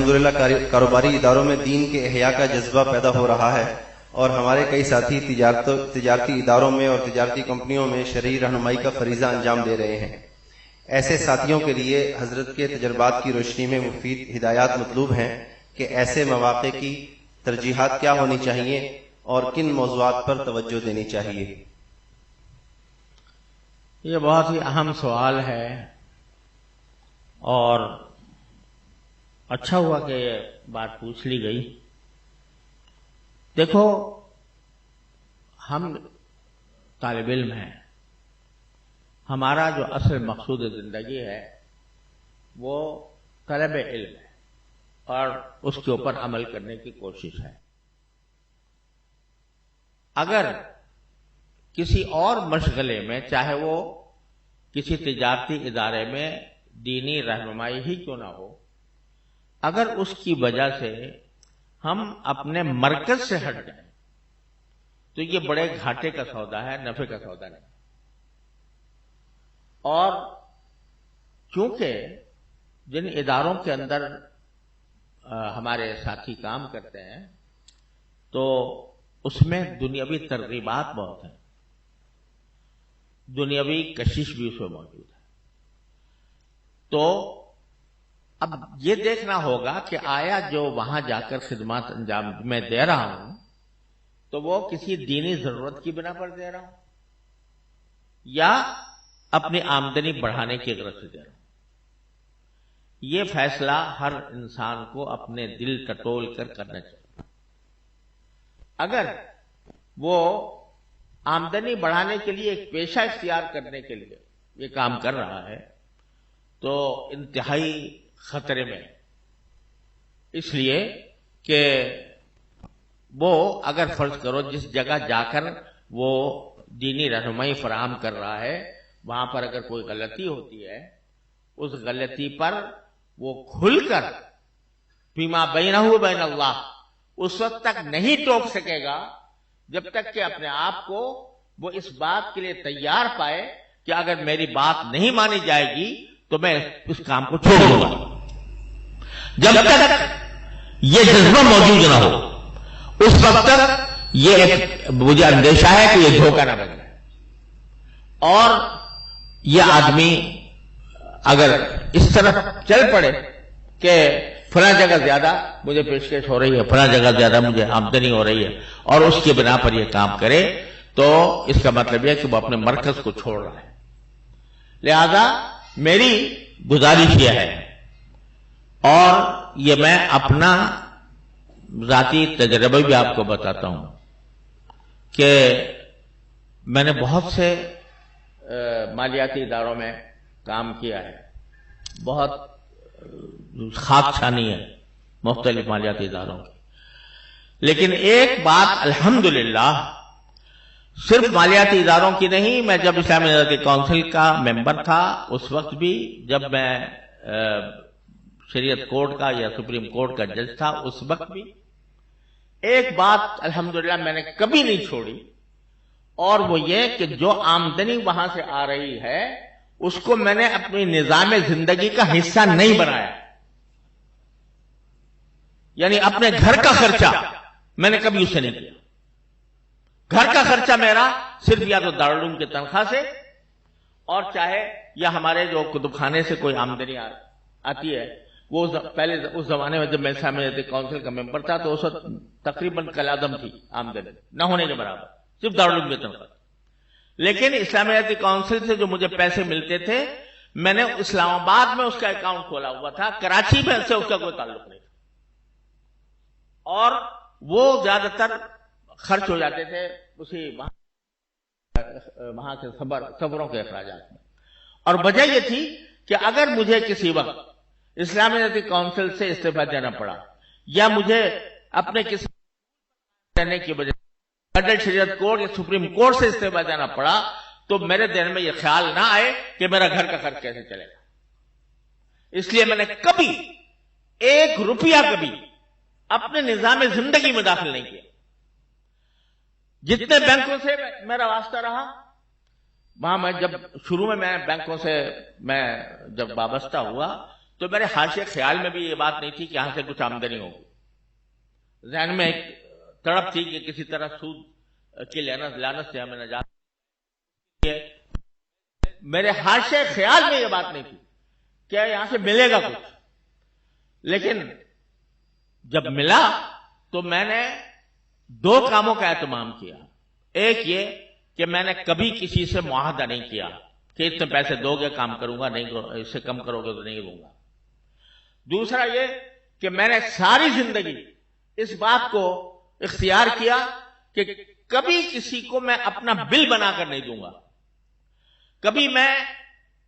الحمدللہ کاروباری اداروں میں دین کے احیاء کا جذبہ پیدا ہو رہا ہے اور ہمارے کئی ساتھی تجارتی اداروں میں اور تجارتی کمپنیوں میں شرعی رہنمائی کا فریضہ انجام دے رہے ہیں۔ ایسے ساتھیوں کے لیے حضرت کے تجربات کی روشنی میں مفید ہدایات مطلوب ہیں کہ ایسے مواقع کی ترجیحات کیا ہونی چاہیے اور کن موضوعات پر توجہ دینی چاہیے۔ یہ بہت ہی اہم سوال ہے اور اچھا ہوا کہ یہ بات پوچھ لی گئی۔ دیکھو، ہم طالب علم ہیں، ہمارا جو اصل مقصود زندگی ہے وہ طلب علم ہے اور اس کے اوپر عمل کرنے کی کوشش ہے۔ اگر کسی اور مشغلے میں، چاہے وہ کسی تجارتی ادارے میں دینی رہنمائی ہی کیوں نہ ہو، اگر اس کی وجہ سے ہم اپنے مرکز سے ہٹ جائیں تو یہ بڑے گھاٹے کا سودا ہے، نفع کا سودا نہیں۔ اور چونکہ جن اداروں کے اندر ہمارے ساتھی کام کرتے ہیں تو اس میں دنیاوی ترغیبات بہت ہیں، دنیاوی کشش بھی اس میں موجود ہے۔ تو اب یہ دیکھنا ہوگا کہ آیا جو وہاں جا کر خدمات انجام میں دے رہا ہوں تو وہ کسی دینی ضرورت کی بنا پر دے رہا ہوں یا اپنی آمدنی بڑھانے کی غرض سے دے رہا ہوں۔ یہ فیصلہ ہر انسان کو اپنے دل ٹٹول کر کرنا چاہیے۔ اگر وہ آمدنی بڑھانے کے لیے ایک پیشہ اختیار کرنے کے لیے یہ کام کر رہا ہے تو انتہائی خطرے میں، اس لیے کہ وہ اگر فرض کرو جس جگہ جا کر وہ دینی رہنمائی فراہم کر رہا ہے وہاں پر اگر کوئی غلطی ہوتی ہے، اس غلطی پر وہ کھل کر فیما بینہ و بین اللہ اس وقت تک نہیں ٹوک سکے گا جب تک کہ اپنے آپ کو وہ اس بات کے لیے تیار پائے کہ اگر میری بات نہیں مانی جائے گی تو میں اس کام کو چھوڑ دوں گا۔ جب تک یہ جذبہ موجود نہ ہو اس وقت تک یہ مجھے اندیشہ ہے کہ یہ دھوکہ نہ بن جائے۔ اور یہ آدمی اگر اس طرف چل پڑے کہ فلاں جگہ زیادہ مجھے پیشکش ہو رہی ہے، فلاں جگہ زیادہ مجھے آمدنی ہو رہی ہے اور اس کی بنا پر یہ کام کرے تو اس کا مطلب یہ ہے کہ وہ اپنے مرکز کو چھوڑ رہا ہے۔ لہذا میری گزارش یہ ہے، اور یہ میں اپنا ذاتی تجربہ بھی آپ کو بتاتا ہوں کہ میں نے بہت سے مالیاتی اداروں میں کام کیا ہے، بہت خاک چھانی ہے مختلف مالیاتی اداروں کی، لیکن ایک بات الحمدللہ صرف مالیاتی اداروں کی نہیں، میں جب اسلامی نظارتی کونسل کا ممبر تھا اس وقت بھی، جب میں شریعت کورٹ کا یا سپریم کورٹ کا جج تھا اس وقت بھی، ایک بات الحمدللہ میں نے کبھی نہیں چھوڑی، اور وہ یہ کہ جو آمدنی وہاں سے آ رہی ہے اس کو میں نے اپنی نظام زندگی کا حصہ نہیں بنایا۔ یعنی اپنے گھر کا خرچہ میں نے کبھی اسے نہیں کیا۔ گھر کا خرچہ میرا صرف یا تو دارالعلوم کی تنخواہ سے، اور چاہے یا ہمارے جو کتب خانے سے کوئی آمدنی آتی ہے، وہ پہلے اس زمانے میں جب میں اسلامی نظارتی کونسل کا ممبر تھا تو اس وقت تقریباً کالعدم تھی آمدنی، نہ ہونے کے برابر، صرف دارالعلوم کی تنخواہ۔ لیکن اسلامی نظارتی کونسل سے جو مجھے پیسے ملتے تھے میں نے اسلام آباد میں اس کا اکاؤنٹ کھولا ہوا تھا، کراچی میں سے اس کا کوئی تعلق نہیں تھا، اور وہ زیادہ تر خرچ ہو جاتے تھے اسی وہاں کے سفروں کے اخراجات میں۔ اور وجہ یہ تھی کہ اگر مجھے کسی وقت اسلامی نظارتی کونسل سے استعفیٰ دینا پڑا یا مجھے اپنے کسی رہنے کی وجہ فیڈرل شریعت کورٹ یا سپریم کورٹ سے استعفیٰ دینا پڑا تو میرے ذہن میں یہ خیال نہ آئے کہ میرا گھر کا خرچ کیسے چلے گا۔ اس لیے میں نے کبھی ایک روپیہ کبھی اپنے نظام زندگی میں داخل نہیں کیا۔ جتنے بینکوں سے میرا واسطہ رہا وہاں میں جب شروع میں بینکوں سے میں جب وابستہ ہوا تو میرے حاشیے خیال میں بھی یہ بات نہیں تھی کہ یہاں سے کچھ آمدنی ہوگی. ذہن میں ایک تڑپ تھی کہ کسی طرح سود کی لعنت سے ہمیں نجات. میرے حاشیے خیال میں یہ بات نہیں تھی کہ یہاں سے ملے گا کچھ. لیکن جب ملا تو میں نے 2 کاموں کا اہتمام کیا. ایک یہ کہ میں نے کبھی کسی سے معاہدہ نہیں کیا کہ اتنے پیسے دو گے کام کروں گا, نہیں اس سے کم کرو گے تو نہیں دوں گا. دوسرا یہ کہ میں نے ساری زندگی اس بات کو اختیار کیا کہ کبھی کسی کو میں اپنا بل بنا کر نہیں دوں گا. کبھی میں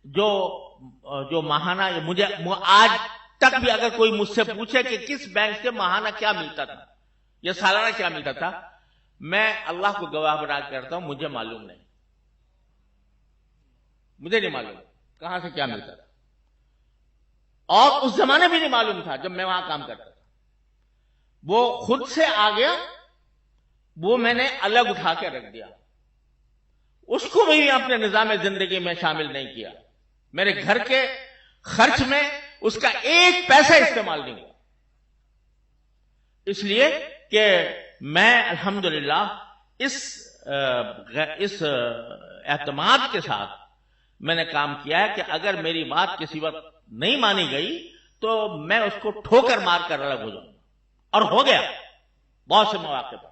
جو ماہانہ, مجھے آج تک بھی اگر کوئی مجھ سے پوچھے کہ کس بینک سے ماہانہ کیا ملتا تھا یا سالانہ کیا ملتا تھا, میں اللہ کو گواہ بنا کرتا ہوں, مجھے معلوم نہیں. مجھے نہیں معلوم کہاں سے کیا ملتا تھا, اور اس زمانے بھی نہیں معلوم تھا جب میں وہاں کام کرتا تھا. وہ خود سے آ گیا, وہ میں نے الگ اٹھا کے رکھ دیا. اس کو بھی اپنے نظام زندگی میں شامل نہیں کیا. میرے گھر کے خرچ میں اس کا 1 پیسہ استعمال نہیں ہوا. اس لیے کہ میں الحمدللہ اس اعتماد کے ساتھ میں نے کام کیا ہے کہ اگر میری بات کسی وقت نہیں مانی گئی تو میں اس کو ٹھوکر مار کر الگ ہو جاؤں. اور ہو گیا بہت سے مواقع پر,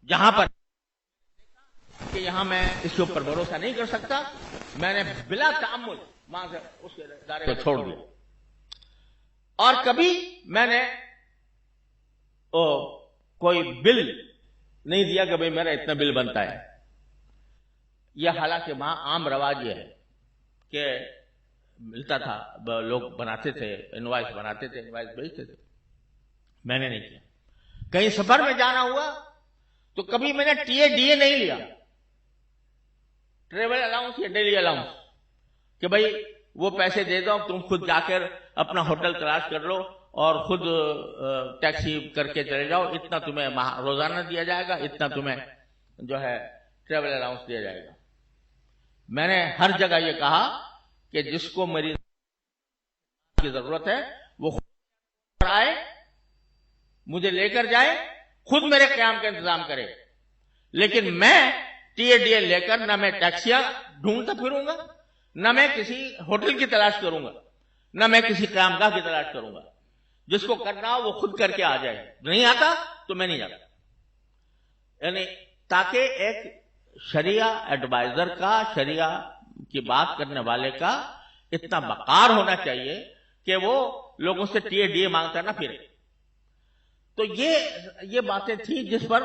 جہاں پر کہ یہاں میں اس کے اوپر بھروسہ نہیں کر سکتا, میں نے بلا تعمل وہاں سے اس کے ادارے کو چھوڑ دیا. اور کبھی میں نے کوئی بل نہیں دیا کہ بھئی میرا اتنا بل بنتا ہے. یہ حالانکہ وہاں عام رواج یہ ہے کہ ملتا تھا, لوگ بناتے تھے, انوائس بناتے تھے, انوائس بھیجتے تھے. میں نے نہیں کیا. کہیں سفر میں جانا ہوا تو کبھی میں نے ٹی اے نہیں لیا, ٹریول الاؤنس یا ڈیلی الاؤنس, کہ بھئی وہ پیسے دے دو, تم خود جا کر اپنا ہوٹل تلاش کر لو اور خود ٹیکسی کر کے چلے جاؤ, اتنا تمہیں روزانہ دیا جائے گا, اتنا تمہیں جو ہے ٹریول الاؤنس دیا جائے گا. میں نے ہر جگہ یہ کہا کہ جس کو میری کی ضرورت ہے وہ خود آئے, مجھے لے کر جائے, خود میرے قیام کا انتظام کرے. لیکن میں ٹی اے لے کر نہ میں ٹیکسیاں ڈھونڈتا پھروں گا, نہ میں کسی ہوٹل کی تلاش کروں گا, نہ میں کسی قیام گاہ کی تلاش کروں گا. جس کو کرنا ہو وہ خود کر کے آ جائے, نہیں آتا تو میں نہیں جاتا. یعنی تاکہ ایک شریعہ ایڈوائزر کا, شریعہ کی بات کرنے والے کا اتنا وقار ہونا چاہیے کہ وہ لوگوں سے ٹی اے مانگتا نہ پھرے. تو یہ باتیں تھیں جس پر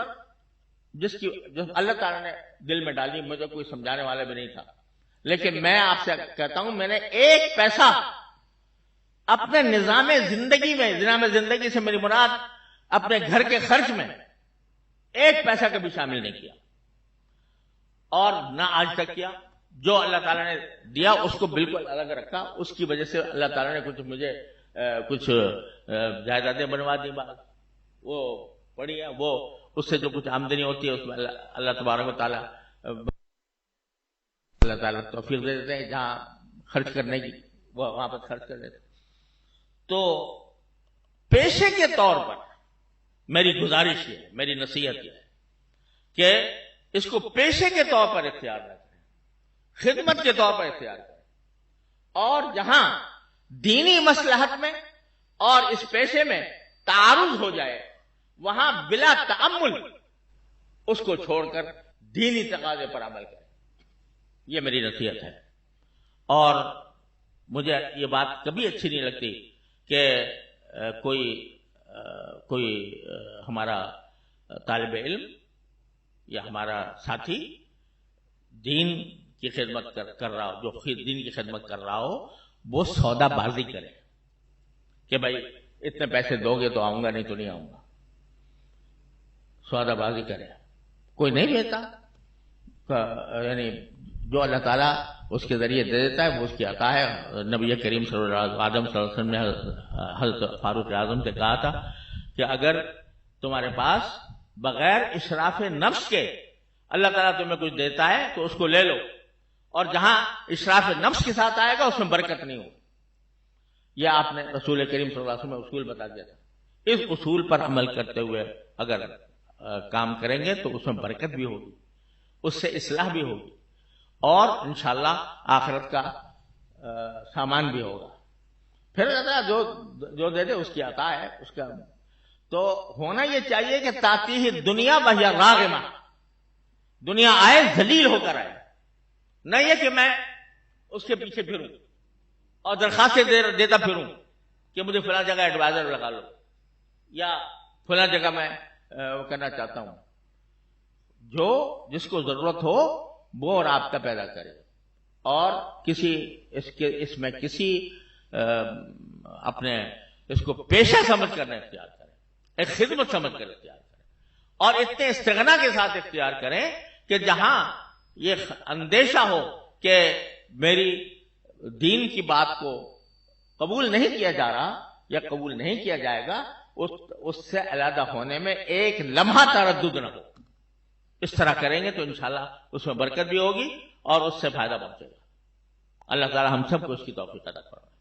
جس اللہ تعالیٰ نے دل میں ڈالی. مجھے کوئی سمجھانے والا بھی نہیں تھا. لیکن میں آپ سے کہتا ہوں, میں نے 1 پیسہ اپنے نظام زندگی میں, نظام زندگی سے میری مراد اپنے گھر کے خرچ میں 1 پیسہ کبھی شامل نہیں کیا, اور نہ آج تک کیا. جو اللہ تعالیٰ نے دیا اس کو بالکل الگ رکھا. اس کی وجہ سے اللہ تعالیٰ نے مجھے کچھ جائیدادیں بنوا دی, وہ پڑی ہے, وہ اس سے جو کچھ آمدنی ہوتی ہے اس میں اللہ تبارک و تعالیٰ توفیق دے دیتے ہیں. جہاں خرچ کرنے کی وہ وہاں پر خرچ کر دیتے. تو پیشے کے طور پر میری گزارش یہ ہے, میری نصیحت یہ ہے کہ اس کو پیشے کے طور پر اختیار رکھیں, خدمت کے طور پر اختیار کریں, اور جہاں دینی مصلحت میں اور اس پیشے میں تعارض ہو جائے وہاں بلا تأمل اس کو چھوڑ کر دینی تقاضے پر عمل کریں. یہ میری نصیحت ہے. اور مجھے یہ بات کبھی اچھی نہیں لگتی کہ کوئی ہمارا طالب علم یا ہمارا ساتھی دین کی خدمت کر رہا ہو, جو دین کی خدمت کر رہا ہو, وہ سودا بازی کرے کہ بھائی اتنے پیسے دو گے تو آؤں گا, نہیں تو نہیں آؤں گا. سودا بازی کرے, کوئی نہیں دیتا, یعنی جو اللہ تعالیٰ اس کے ذریعے دے دیتا ہے وہ اس کی عطا ہے. نبی کریم صلی اللہ علیہ وسلم نے حضرت فاروق اعظم سے کہا تھا کہ اگر تمہارے پاس بغیر اشراف نفس کے اللہ تعالیٰ تمہیں کچھ دیتا ہے تو اس کو لے لو, اور جہاں اشراف نفس کے ساتھ آئے گا اس میں برکت نہیں ہوگی. یہ آپ نے رسول کریم صلی اللہ علیہ وسلم میں اصول بتا دیا تھا. اس اصول پر عمل کرتے ہوئے اگر کام کریں گے تو اس میں برکت بھی ہوگی، اس سے اصلاح بھی ہوگی، اور انشاءاللہ آخرت کا سامان بھی ہوگا. پھر جو دے دے اس کی عطا ہے، اس کا تو ہونا یہ چاہیے کہ تاتی ہی دنیا بہیا راغمہ، دنیا آئے ذلیل ہو کر آئے، نہ یہ کہ میں اس کے پیچھے پھروں اور درخواستیں دیتا پھروں کہ مجھے فلاں جگہ ایڈوائزر لگا لو یا فلاں جگہ میں وہ کرنا چاہتا ہوں. جو جس کو ضرورت ہو وہ رابطہ پیدا کرے اور اس میں کسی اپنے اس کو پیشہ سمجھ کر اختیار کرے، ایک خدمت سمجھ کر اختیار کرے، اور اتنے استغنا کے ساتھ اختیار کریں کہ جہاں یہ اندیشہ ہو کہ میری دین کی بات کو قبول نہیں کیا جا رہا یا قبول نہیں کیا جائے گا، اس سے علیحدہ ہونے میں ایک لمحہ تردد نہ ہو. اس طرح کریں گے تو انشاءاللہ اس میں برکت بھی ہوگی اور اس سے فائدہ پہنچے گا. اللہ تعالی ہم سب کو اس کی توفیق عطا فرمائے.